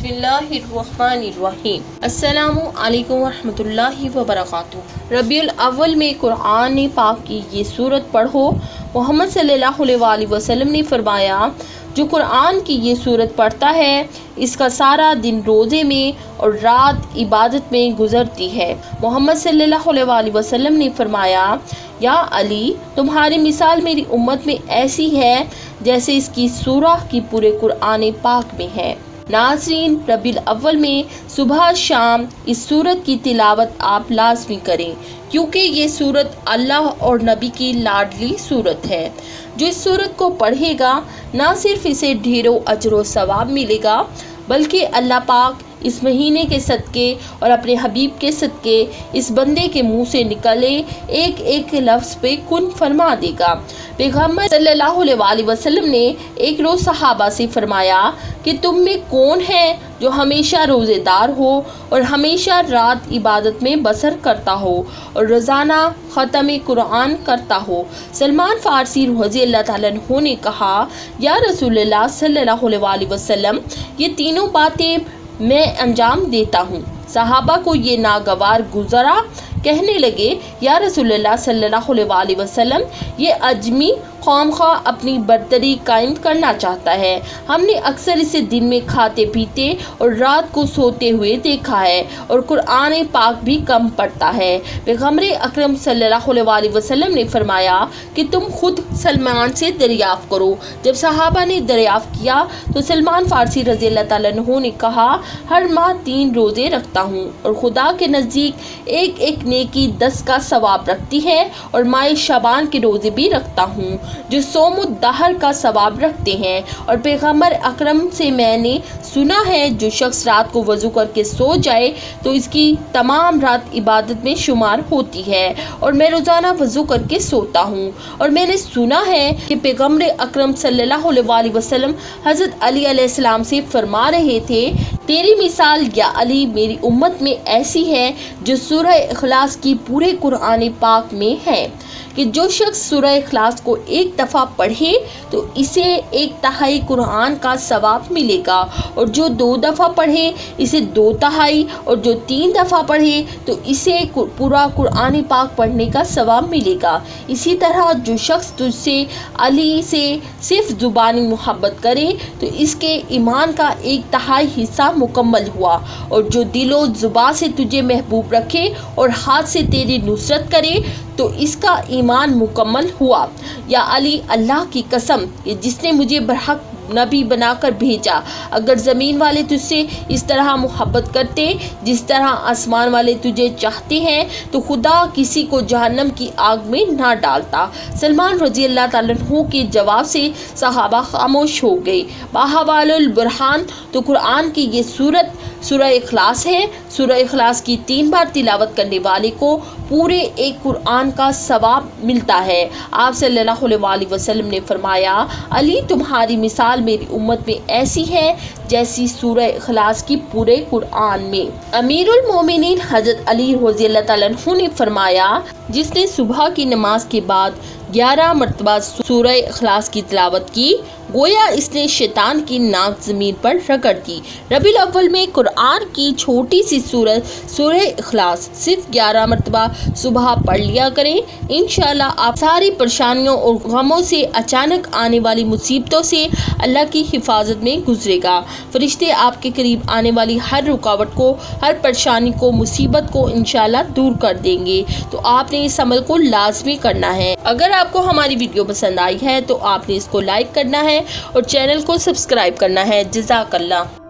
बिस्मिल्लाहिर्रहमानिर्रहीम। अस्सलामु अलैकुम वरहमतुल्लाहि वबरकातुहू। रबीउल अव्वल में कुरान पाक की ये सूरत पढ़ो। मोहम्मद सल्लल्लाहु अलैहि वसल्लम ने फरमाया, जो कुरान की ये सूरत पढ़ता है इसका सारा दिन रोज़े में और रात इबादत में गुजरती है। मोहम्मद सल्लल्लाहु अलैहि वसल्लम ने फरमाया, या अली, तुम्हारी मिसाल मेरी उम्मत में ऐसी है जैसे इसकी सूरह की पूरे कुरान पाक में है। नाज़रीन, रबीउल अव्वल में सुबह शाम इस सूरत की तिलावत आप लाजमी करें, क्योंकि ये सूरत अल्लाह और नबी की लाडली सूरत है। जो इस सूरत को पढ़ेगा ना सिर्फ इसे ढेरों अजर व सवाब मिलेगा, बल्कि अल्लाह पाक इस महीने के सदके और अपने हबीब के सदके इस बंदे के मुंह से निकले एक एक लफ्ज़ पे कुन फरमा देगा। पैगम्बर सल्लल्लाहु अलैहि वसल्लम ने एक रोज़ सहाबा से फरमाया कि तुम में कौन है जो हमेशा रोज़ेदार हो और हमेशा रात इबादत में बसर करता हो और रोज़ाना ख़त्म कुरान करता हो। सलमान फ़ारसी रज़ी अल्लाह ताला अन्हु ने कहा, या रसूलुल्लाह सल्लल्लाहु अलैहि वसल्लम, ये तीनों बातें मैं अंजाम देता हूँ। सहाबा को ये नागवार गुजरा, कहने लगे, या रसूलुल्लाह सल्लल्लाहु अलैहि वसल्लम, ये अजमी कौम खा अपनी बरतरी कायम करना चाहता है। हमने अक्सर इसे दिन में खाते पीते और रात को सोते हुए देखा है और कुरान पाक भी कम पढ़ता है। पैगम्बर अकरम सल्लल्लाहु अलैहि वसल्लम ने फरमाया कि तुम खुद सलमान से दरियाफ़्त करो। जब सहाबा ने दरियाफ़्त किया तो सलमान फ़ारसी रज़ी अल्लाह ताला अन्हु ने कहा, हर माह 3 रोज़े रखता हूँ और खुदा के नज़दीक एक एक नेकी 10 का सवाब रखती है, और माह शबान के रोज़े भी रखता हूँ जो सोमुद्दहर का सवाब रखते हैं। और पैगम्बर अकरम से मैंने सुना है, जो शख्स रात को वज़ू करके सो जाए तो इसकी तमाम रात इबादत में शुमार होती है, और मैं रोज़ाना वज़ू करके सोता हूँ। और मैंने सुना है कि पैगम्बर अकरम सल्लल्लाहु अलैहि वसल्लम हज़रत अली अलैहिस्सलाम से फरमा रहे थे, तेरी मिसाल या अली मेरी उम्मत में ऐसी है जो सूरह इखलास की पूरे कुरान पाक में है कि जो शख्स सूरह इखलास को एक दफ़ा पढ़े तो इसे 1/3 कुरान का सवाब मिलेगा, और जो 2 दफ़ा पढ़े इसे 2/3, और जो 3 दफ़ा पढ़े तो इसे पूरा कुरान पाक पढ़ने का सवाब मिलेगा। इसी तरह जो शख्स तुझसे अली से सिर्फ ज़ुबानी मोहब्बत करे तो इसके ईमान का 1/3 हिस्सा मुकम्मल हुआ, और जो दिलो ज़ुबान से तुझे महबूब रखे और हाथ से तेरी नुसरत करे तो इसका ईमान मुकम्मल हुआ। या अली, अल्लाह की कसम, ये जिसने मुझे बरहक नबी बनाकर भेजा, अगर ज़मीन वाले तुझसे इस तरह मोहब्बत करते जिस तरह आसमान वाले तुझे चाहते हैं तो खुदा किसी को जहन्नम की आग में ना डालता। सलमान रज़ी अल्लाह ताला अन्हु के जवाब से सहाबा खामोश हो गए। बाहवालुल बुरहान, तो कुरान की ये सूरत सूरह इखलास है। सूरह इखलास की 3 बार तिलावत करने वाले को पूरे एक कुरान का सवाब मिलता है। आप सल्लल्लाहु अलैहि वसल्लम ने फरमाया, अली, तुम्हारी मिसाल मेरी उम्मत में ऐसी है जैसी सूरह इखलास की पूरे कुरान में। अमीरुल मोमिनीन हज़रत अली रज़ी अल्लाह ताला अन्हु ने फरमाया, जिसने सुबह की नमाज के बाद 11 मरतबा सूरह इखलास की तिलावत की, गोया इसने शैतान की नाक ज़मीन पर रगड़ दी। रबीउल अव्वल में कुरान की छोटी सी सूरत सूरह इखलास सिर्फ 11 मरतबा सुबह पढ़ लिया करें। इंशाअल्लाह आप सारी परेशानियों और गमों से, अचानक आने वाली मुसीबतों से अल्लाह की हिफाजत में गुजरेगा। फरिश्ते आपके करीब आने वाली हर रुकावट को, हर परेशानी को, मुसीबत को इंशाअल्लाह दूर कर देंगे। तो आपने इस अमल को लाजमी करना है। अगर आपको हमारी वीडियो पसंद आई है तो आपने इसको लाइक करना है और चैनल को सब्सक्राइब करना है। जज़ाकल्लाह।